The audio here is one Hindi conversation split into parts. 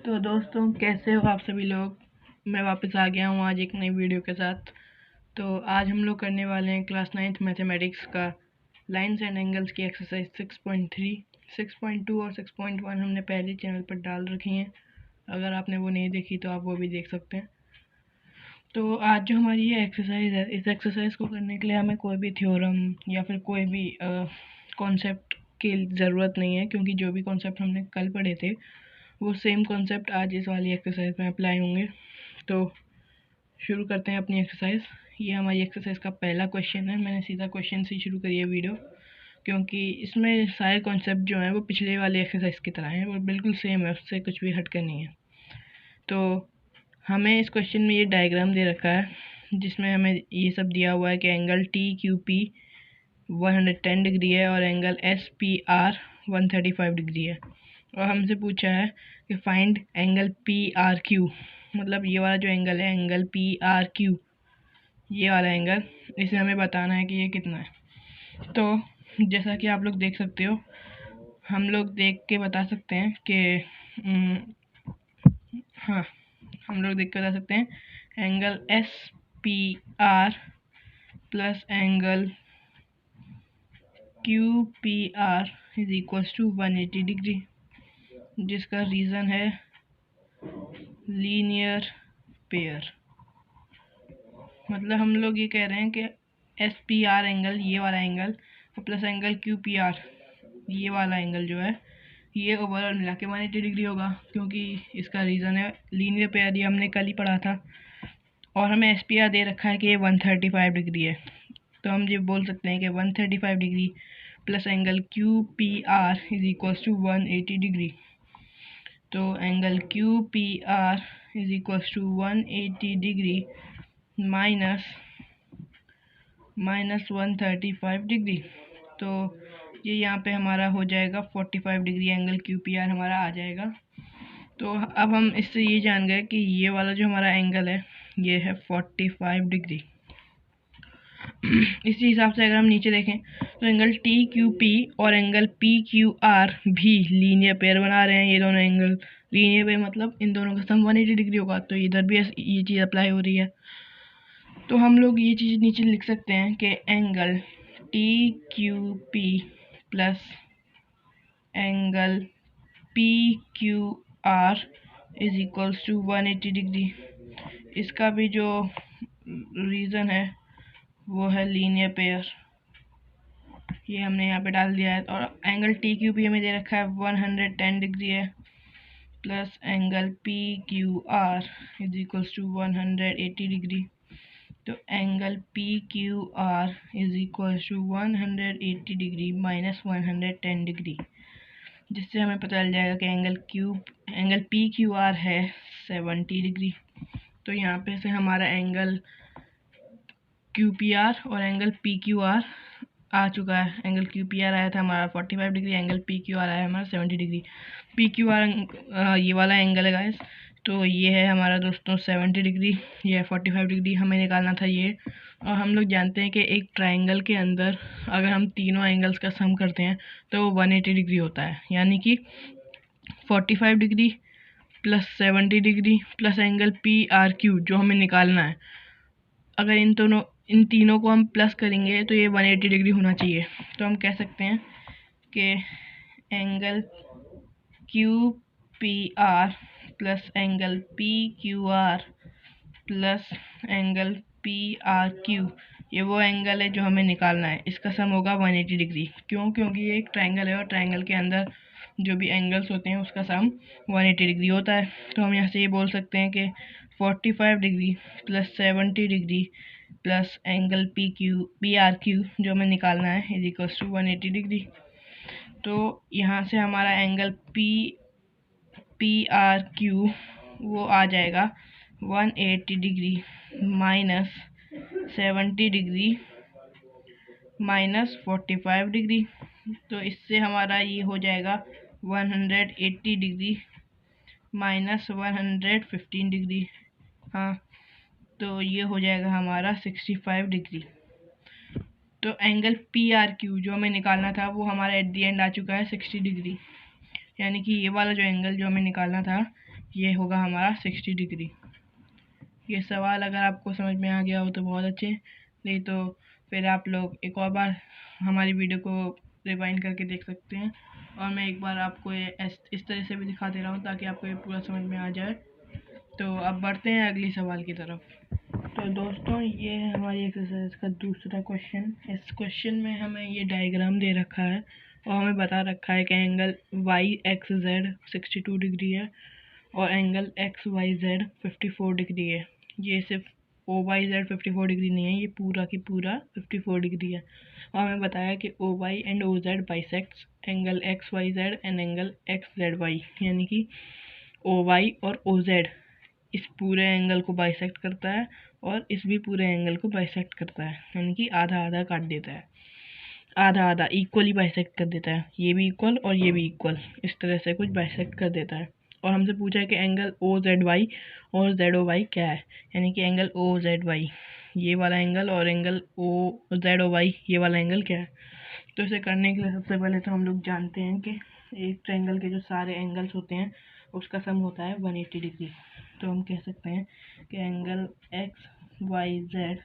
तो दोस्तों, कैसे हो आप सभी लोग। मैं वापस आ गया हूँ आज एक नई वीडियो के साथ। तो आज हम लोग करने वाले हैं क्लास 9th मैथमेटिक्स का लाइन्स एंड एंगल्स की एक्सरसाइज 6.3, 6.2 और 6.1 हमने पहले चैनल पर डाल रखी हैं। अगर आपने वो नहीं देखी तो आप वो भी देख सकते हैं। तो आज जो हमारी ये एक्सरसाइज है, इस एक्सरसाइज को करने के लिए हमें कोई भी थ्योरम या फिर कोई भी कॉन्सेप्ट की ज़रूरत नहीं है, क्योंकि जो भी कॉन्सेप्ट हमने कल पढ़े थे वो सेम कॉन्सेप्ट आज इस वाली एक्सरसाइज में अप्लाई होंगे। तो शुरू करते हैं अपनी एक्सरसाइज। ये हमारी एक्सरसाइज का पहला क्वेश्चन है। मैंने सीधा क्वेश्चन से शुरू करी है वीडियो, क्योंकि इसमें सारे कॉन्सेप्ट जो हैं वो पिछले वाली एक्सरसाइज की तरह हैं, वो बिल्कुल सेम है, उससे कुछ भी हटकर नहीं है। तो हमें इस क्वेश्चन में ये डायग्राम दे रखा है, जिसमें हमें ये सब दिया हुआ है कि angle T Q P 110 degree है और angle S P are 135 degree है। और हमसे पूछा है कि find angle P R Q, मतलब ये वाला जो एंगल है, एंगल पी आर क्यू, ये वाला एंगल, इसे हमें बताना है कि ये कितना है। तो जैसा कि आप लोग देख सकते हो, हम लोग देख के बता सकते हैं कि हाँ, हम लोग देख के बता सकते हैं angle S P R plus angle Q P R is equals to 180 degree, जिसका रीज़न है लीनियर पेयर। मतलब हम लोग ये कह रहे हैं कि एस पी आर एंगल, ये वाला angle, plus angle Q P are, ये वाला एंगल जो है, ये ओवरऑल मिला के 180 डिग्री होगा, क्योंकि इसका रीज़न है लीनियर पेयर। ये हमने कल ही पढ़ा था। और हमें एस पी आर दे रखा है कि ये 135 डिग्री है। तो हम ये बोल सकते हैं कि 135 degree plus angle Q P R is equals to 180 degree. तो angle Q P R is equals to 180 degree minus 135 degree. तो ये यहाँ पे हमारा हो जाएगा 45 degree, angle Q P R हमारा आ जाएगा। तो अब हम इससे ये जान गए कि ये वाला जो हमारा एंगल है ये है 45 डिग्री। इसी हिसाब से अगर हम नीचे देखें तो एंगल टी क्यू पी और एंगल पी क्यू आर भी लीनियर पेयर बना रहे हैं। ये दोनों एंगल लीनियर पेयर, मतलब इन दोनों का सम 180 डिग्री होगा। तो इधर भी ये चीज़ अप्लाई हो रही है। तो हम लोग ये चीज़ नीचे लिख सकते हैं कि angle T Q P plus angle P Q R is equals to 180 degree. इसका भी जो रीज़न है वो है लीनियर पेयर। ये हमने यहाँ पे डाल दिया है। और एंगल टी क्यू पी हमें दे रखा है 110 डिग्री है, plus angle P Q R is equals to 180 degree. तो angle P Q R is equal to 180 degree minus 110 degree, जिससे हमें पता चल जाएगा कि एंगल पी क्यू आर है 70 डिग्री। तो यहाँ पे से हमारा एंगल क्यू पी आर और एंगल पी क्यू आर आ चुका है। एंगल क्यू पी आर आया था हमारा 45 degree, angle P Q are आया हमारा 70 डिग्री। पी क्यू आर ये वाला एंगल है गाइस। तो ये है हमारा दोस्तों 70 डिग्री, ये 45 डिग्री हमें निकालना था ये। और हम लोग जानते हैं कि एक ट्राइंगल के अंदर अगर हम तीनों एंगल्स का सम करते हैं तो वो 180 डिग्री होता है। यानी कि 45 degree plus 70 degree plus angle P R Q जो हमें निकालना है, अगर इन तीनों को हम प्लस करेंगे तो ये 180 डिग्री होना चाहिए। तो हम कह सकते हैं कि angle Q P R plus angle P Q are plus angle P R Q, ये वो एंगल है जो हमें निकालना है। इसका सम होगा 180 डिग्री। क्यों? क्योंकि ये एक ट्राइंगल है और ट्राइंगल के अंदर जो भी एंगल्स होते हैं उसका सम 180 डिग्री होता है। तो हम यहाँ से ये बोल सकते हैं कि 45 degree plus 70 degree plus angle P R Q जो हमें निकालना है इज इक्वल्स टू 180 डिग्री। तो यहाँ से हमारा एंगल पी आर क्यू वो आ जाएगा 180 degree minus 70 degree minus 45 degree. तो इससे हमारा ये हो जाएगा 180 डिग्री माइनस 115 डिग्री। हाँ, तो ये हो जाएगा हमारा 65 डिग्री। तो एंगल पी आर क्यू जो हमें निकालना था वो हमारा एट दी एंड आ चुका है 60 डिग्री। यानी कि ये वाला जो एंगल जो हमें निकालना था ये होगा हमारा 60 डिग्री। ये सवाल अगर आपको समझ में आ गया हो तो बहुत अच्छे, नहीं तो फिर आप लोग एक और बार हमारी वीडियो को रिवाइंड करके देख सकते हैं, और मैं एक बार आपको ये इस तरह से भी दिखा दे रहा हूँ ताकि आपको ये पूरा समझ में आ जाए। तो अब बढ़ते हैं अगली सवाल की तरफ। तो दोस्तों ये है हमारी एक्सरसाइज का दूसरा क्वेश्चन। इस क्वेश्चन में हमें ये डायग्राम दे रखा है और हमें बता रखा है कि angle Y X Z 62 degree है और angle X Y Z 54 degree है। ये सिर्फ ओ वाई जेड 54 डिग्री नहीं है, ये पूरा की पूरा 54 डिग्री है। और हमें बताया कि O Y and O Z bisects angle X Y Z and angle X Z Y, यानी कि ओ वाई और ओ जेड इस पूरे एंगल को बाइसेक्ट करता है और इस भी पूरे एंगल को बाइसेक्ट करता है, यानी कि आधा आधा काट देता है, आधा आधा इक्वली बाइसेक्ट कर देता है। ये भी इक्वल और ये भी इक्वल, इस तरह से कुछ बाइसेक्ट कर देता है। और हमसे पूछा है कि एंगल ओ जेड वाई और जेड ओ वाई क्या है, यानी कि एंगल ओ जेड वाई ये वाला एंगल और angle O Z O Y ये वाला एंगल क्या है। तो इसे करने के लिए सबसे पहले तो हम लोग जानते हैं कि एक ट्रायंगल के जो सारे एंगल्स होते हैं उसका सम होता है 180 डिग्री। तो हम कह सकते हैं कि angle X Y Z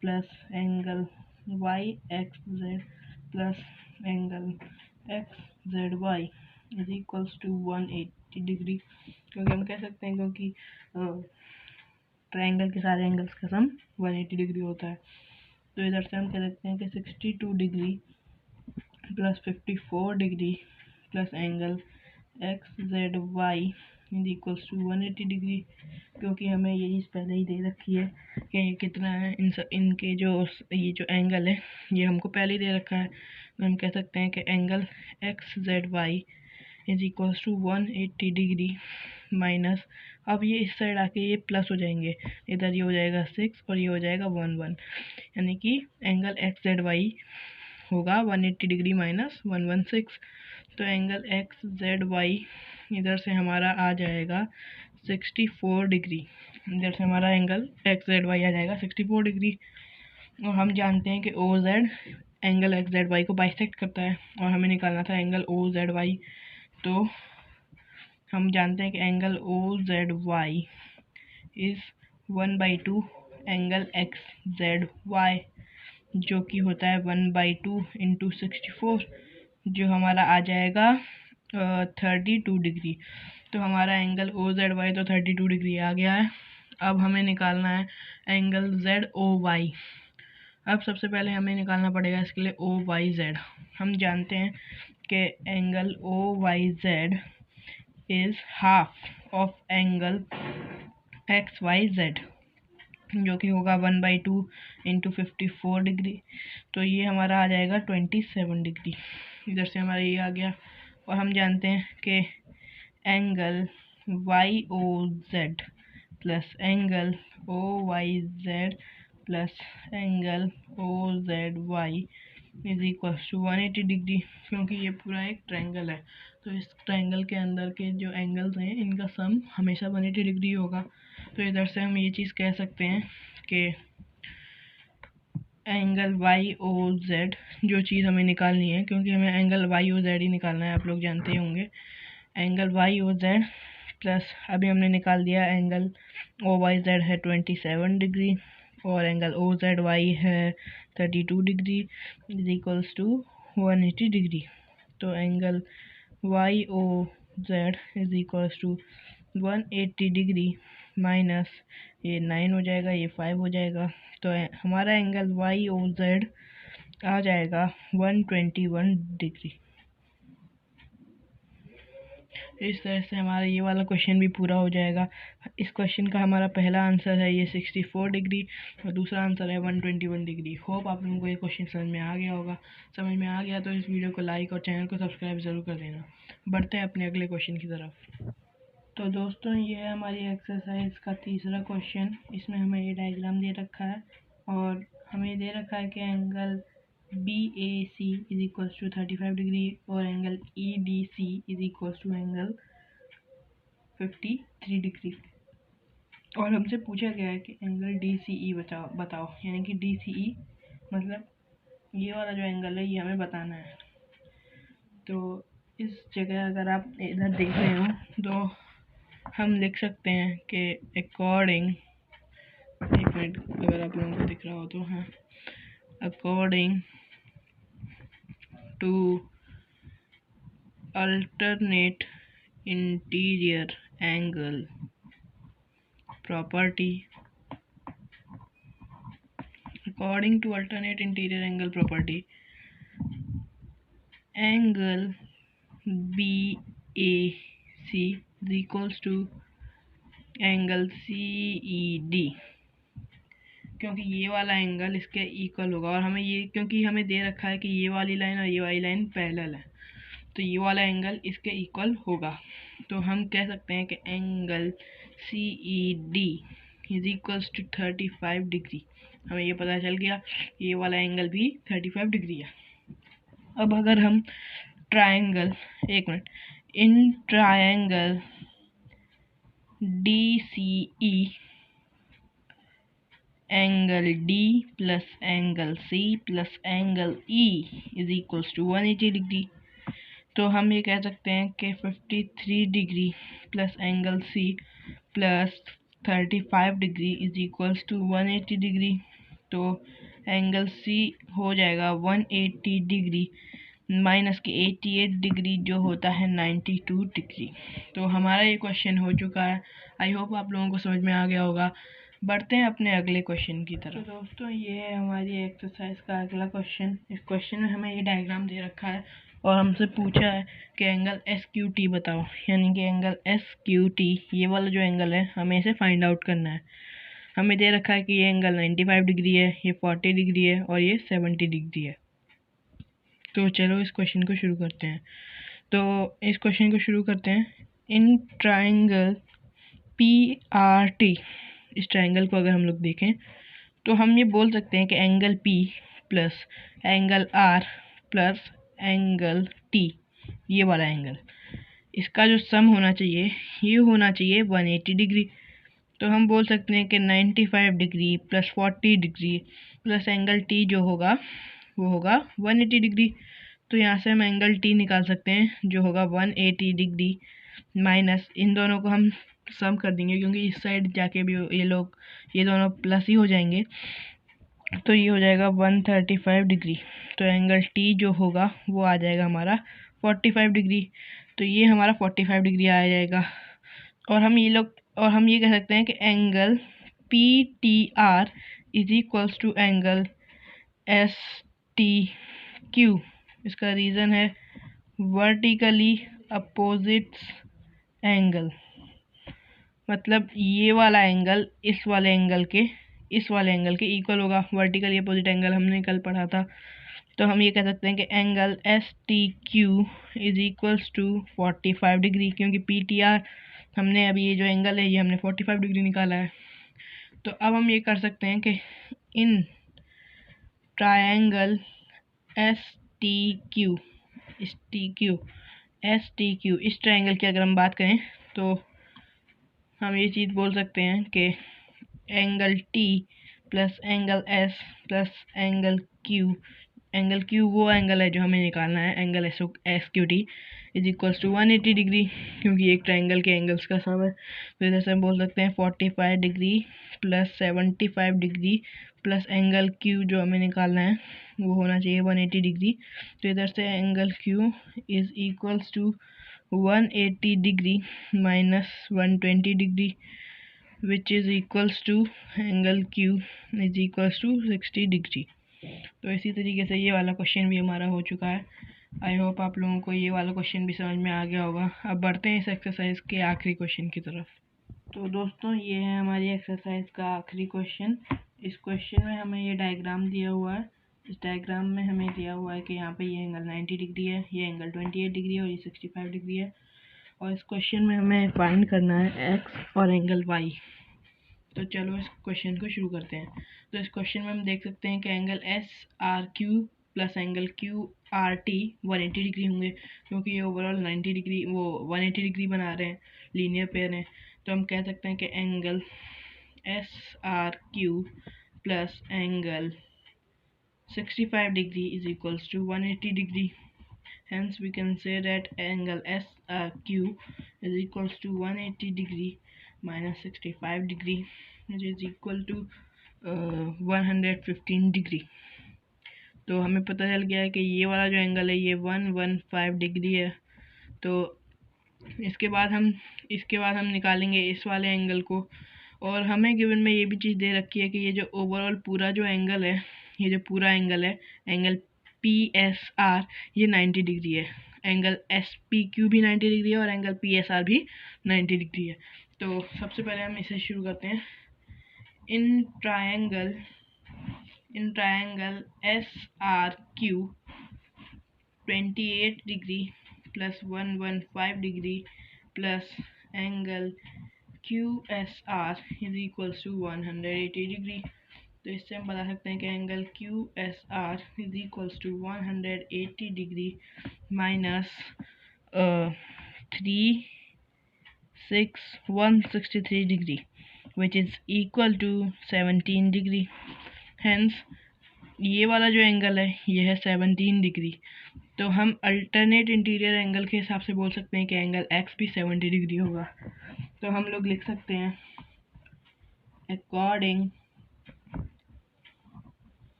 plus angle Y X Z plus angle X Z Y is equals to 180 degree, क्योंकि हम कह सकते हैं क्योंकि ट्रायंगल के सारे एंगल्स का सम 180 डिग्री होता है। तो इधर से हम कह सकते हैं कि 62 degree plus 54 degree plus angle X Z Y is equals to 180 degree, क्योंकि हमें ये चीज़ पहले ही दे रखी है कि कितना है इनके जो ये जो एंगल है ये हमको पहले ही दे रखा है। तो हम कह सकते हैं कि angle X Z Y is equals to 180 degree minus, अब ये इस साइड आके ये प्लस हो जाएंगे, इधर ये हो जाएगा 6 और ये हो जाएगा 1 यानी कि एंगल एक्स जेड वाई होगा 180 डिग्री माइनस 116। तो एंगल एक्स जेड वाई इधर से हमारा आ जाएगा 64 डिग्री, इधर से हमारा एंगल एक्स जेड वाई आ जाएगा 64 डिग्री। और हम जानते हैं कि O Z angle X Z Y को बाइसेक्ट करता है और हमें निकालना था एंगल ओ जेड वाई। तो हम जानते हैं कि angle O Z Y is 1/2 angle X Z Y, जो कि होता है 1/2 इंटू 64, जो हमारा आ जाएगा 32 डिग्री। तो हमारा एंगल ओ जेड वाई तो 32 डिग्री आ गया है। अब हमें निकालना है एंगल जेड ओ वाई। अब सबसे पहले हमें निकालना पड़ेगा इसके लिए ओ वाई जेड। हम जानते हैं कि angle O Y Z is half of angle X Y Z, जो कि होगा 1/2 इंटू 54 डिग्री। तो ये हमारा आ जाएगा 27 डिग्री, इधर से हमारा ये आ गया। और हम जानते हैं कि angle Y O Z plus angle O Y Z plus angle O Z Y is equal to 180 degree, क्योंकि ये पूरा एक ट्रायंगल है। तो इस ट्रायंगल के अंदर के जो एंगल्स हैं इनका सम हमेशा 180 डिग्री होगा। तो इधर से हम ये चीज़ कह सकते हैं कि एंगल वाई ओ जेड जो चीज़ हमें निकालनी है, क्योंकि हमें एंगल वाई ओ जेड ही निकालना है, आप लोग जानते ही होंगे। Angle Y O Z plus अभी हमने निकाल दिया एंगल ओ वाई जेड है 27 डिग्री और एंगल ओ जेड वाई है 32 degree is equals to 180 degree. तो angle Y O Z is equals to 180 degree minus ये 9 हो जाएगा, ये 5 हो जाएगा। तो हमारा एंगल वाई ओ जेड आ जाएगा 121 डिग्री। इस तरह से हमारा ये वाला क्वेश्चन भी पूरा हो जाएगा। इस क्वेश्चन का हमारा पहला आंसर है ये 64 डिग्री और दूसरा आंसर है 121 डिग्री। होप आप लोगों को ये क्वेश्चन समझ में आ गया होगा। समझ में आ गया तो इस वीडियो को लाइक और चैनल को सब्सक्राइब ज़रूर कर देना। बढ़ते हैं अपने अगले क्वेश्चन की तरफ। तो दोस्तों ये है हमारी एक्सरसाइज का तीसरा क्वेश्चन। इसमें हमें ये डायग्राम दे रखा है और हमें दे रखा है कि angle B A C is equals to 35 degree और angle E D C is equals to angle 53 degree. और हमसे पूछा गया है कि एंगल डी सी ई बताओ, यानी कि डी सी ई मतलब ये वाला जो एंगल है ये हमें बताना है। तो इस जगह अगर आप इधर देख रहे हो तो हम लिख सकते हैं कि अकॉर्डिंग, एक मिनट अगर आप लोगों को दिख रहा हो तो, हाँ, according to alternate interior angle property, according to alternate interior angle property, angle BAC is equals to angle CED, क्योंकि ये वाला एंगल इसके इक्वल होगा, और हमें ये, क्योंकि हमें दे रखा है कि ये वाली लाइन और ये वाली लाइन पैरेलल है, तो ये वाला एंगल इसके इक्वल होगा। तो हम कह सकते हैं कि angle CED is equals to 35 degree. हमें ये पता चल गया ये वाला एंगल भी 35 डिग्री है। अब अगर हम ट्रायंगल, एक minute, in triangle DCE angle D plus angle C plus angle E is equals to 180 degree, तो हम ये कह सकते हैं कि 53 degree plus angle C plus 35 degree is equals to 180 degree. तो एंगल C हो जाएगा 180 डिग्री माइनस के 88 डिग्री जो होता है 92 डिग्री। तो हमारा ये क्वेश्चन हो चुका है। आई होप आप लोगों को समझ में आ गया होगा। बढ़ते हैं अपने अगले क्वेश्चन की तरफ। तो दोस्तों ये है हमारी एक्सरसाइज का अगला क्वेश्चन। इस क्वेश्चन में हमें ये डायग्राम दे रखा है और हमसे पूछा है कि एंगल SQT बताओ, यानी कि एंगल SQT, ये वाला जो एंगल है हमें इसे फाइंड आउट करना है। हमें दे रखा है कि ये एंगल 95 डिग्री है, ये 40 डिग्री है और ये 70 डिग्री है। तो चलो इस क्वेश्चन को शुरू करते हैं। इन ट्राइंगल PRT, इस ट्राइंगल को अगर हम लोग देखें तो हम ये बोल सकते हैं कि angle P plus angle R plus angle T, ये वाला एंगल, इसका जो सम होना चाहिए ये होना चाहिए 180 डिग्री। तो हम बोल सकते हैं कि 95 degree plus 40 degree plus angle T जो होगा वो होगा 180 डिग्री। तो यहाँ से हम एंगल T निकाल सकते हैं जो होगा 180 डिग्री माइनस, इन दोनों को हम सम कर देंगे क्योंकि इस साइड जाके भी ये दोनों प्लस ही हो जाएंगे, तो ये हो जाएगा 135 डिग्री। तो एंगल T जो होगा वो आ जाएगा हमारा 45 डिग्री। तो ये हमारा 45 डिग्री आ जाएगा। और हम ये कह सकते हैं कि angle PTR is equals to angle STQ। इसका रीज़न है वर्टिकली अपोजिट्स एंगल, मतलब ये वाला एंगल इस वाले एंगल के इक्वल होगा। वर्टिकली अपोजिट एंगल हमने कल पढ़ा था। तो हम ये कह सकते हैं कि angle STQ is equals to 45 degree, क्योंकि PTR हमने अभी ये जो एंगल है ये हमने 45 डिग्री निकाला है। तो अब हम ये कर सकते हैं कि इन ट्रायंगल STQ इस ट्रायंगल की अगर हम बात करें तो हम ये चीज़ बोल सकते हैं कि angle T plus angle S plus angle Q वो एंगल है जो हमें निकालना है, angle SQT is equals to 180 degree, क्योंकि एक ट्रायंगल के एंगल्स का सम है। तो इधर से हम बोल सकते हैं 45 degree plus 75 degree plus angle Q जो हमें निकालना है वो होना चाहिए 180 डिग्री। तो इधर से angle Q is equals to 180 degree minus 120 degree which is equals to angle Q is equals to 60 degree. तो इसी तरीके से ये वाला क्वेश्चन भी हमारा हो चुका है। आई होप आप लोगों को ये वाला क्वेश्चन भी समझ में आ गया होगा। अब बढ़ते हैं इस एक्सरसाइज के आखिरी क्वेश्चन की तरफ। तो दोस्तों ये है हमारी एक्सरसाइज का आखिरी क्वेश्चन। इस क्वेश्चन में हमें ये डायग्राम दिया हुआ है। इस डायग्राम में हमें दिया हुआ है कि यहाँ पे ये एंगल 90 डिग्री है, ये एंगल 28 डिग्री है और ये 65 डिग्री है। और इस क्वेश्चन में हमें फाइंड करना है x और एंगल y। तो चलो इस क्वेश्चन को शुरू करते हैं। तो इस क्वेश्चन में हम देख सकते हैं कि angle SRQ plus angle QRT 180 degree होंगे, क्योंकि ये ओवरऑल 90 डिग्री 180 डिग्री बना रहे हैं, लीनियर पेयर हैं। तो हम कह सकते हैं कि angle SRQ plus angle 65 degree is equals to 180 degree. Hence we can say that angle Q is equals to 180 degree minus 65 degree which is equal to 115 degree. तो हमें पता चल गया है कि ये वाला जो एंगल है ये 115 डिग्री है। तो इसके बाद हम निकालेंगे इस वाले एंगल को, और हमें गिवन में ये भी चीज़ दे रखी है कि ये जो ओवरऑल पूरा जो एंगल है, ये जो पूरा एंगल है, एंगल PSR ये 90 डिग्री है, एंगल SPQ भी 90 डिग्री है और एंगल PSR भी 90 डिग्री है। तो सबसे पहले हम इसे शुरू करते हैं। In triangle SRQ 28 degree plus 115 degree plus angle QSR is equals to 180 degree. तो इससे हम बता सकते हैं कि angle QSR is equals to 180 degree minus 163 degree which is equal to 17 degree. Hence ये वाला जो एंगल है ये है 17 डिग्री। तो हम अल्टरनेट इंटीरियर एंगल के हिसाब से बोल सकते हैं कि एंगल X भी 70 डिग्री होगा। तो हम लोग लिख सकते हैं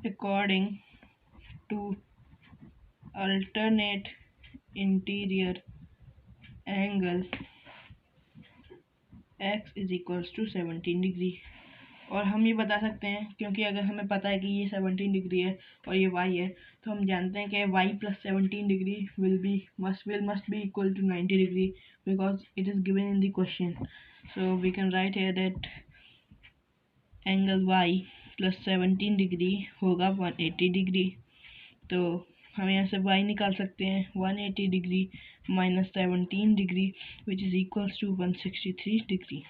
according to alternate interior angle X is equals to 17 degree. और हम ये बता सकते हैं क्योंकि अगर हमें पता है कि ये 17 डिग्री है और ये y है, तो हम जानते हैं कि y plus 17 degree must be equal to 90 degree because it is given in the question. So we can write here that angle y plus 17 degree होगा 180 डिग्री। तो हम यहाँ से y निकाल सकते हैं 180 degree minus 17 degree which is equals to 163 degree.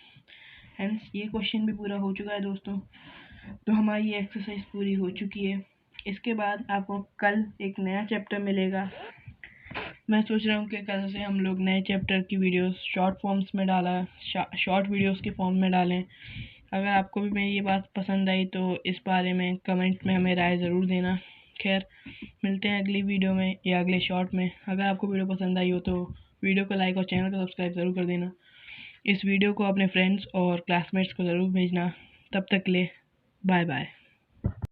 Hence ये क्वेश्चन भी पूरा हो चुका है दोस्तों। तो हमारी ये एक्सरसाइज पूरी हो चुकी है। इसके बाद आपको कल एक नया चैप्टर मिलेगा। मैं सोच रहा हूँ कि कल से हम लोग नए चैप्टर की वीडियोस शॉर्ट फॉर्म्स में शॉर्ट वीडियोस के फॉर्म में डालें। अगर आपको भी मेरी ये बात पसंद आई तो इस बारे में कमेंट में हमें राय ज़रूर देना। खैर मिलते हैं अगली वीडियो में या अगले शॉर्ट में। अगर आपको वीडियो पसंद आई हो तो वीडियो को लाइक और चैनल को सब्सक्राइब ज़रूर कर देना। इस वीडियो को अपने फ्रेंड्स और क्लासमेट्स को ज़रूर भेजना। तब तक के लिए बाय बाय।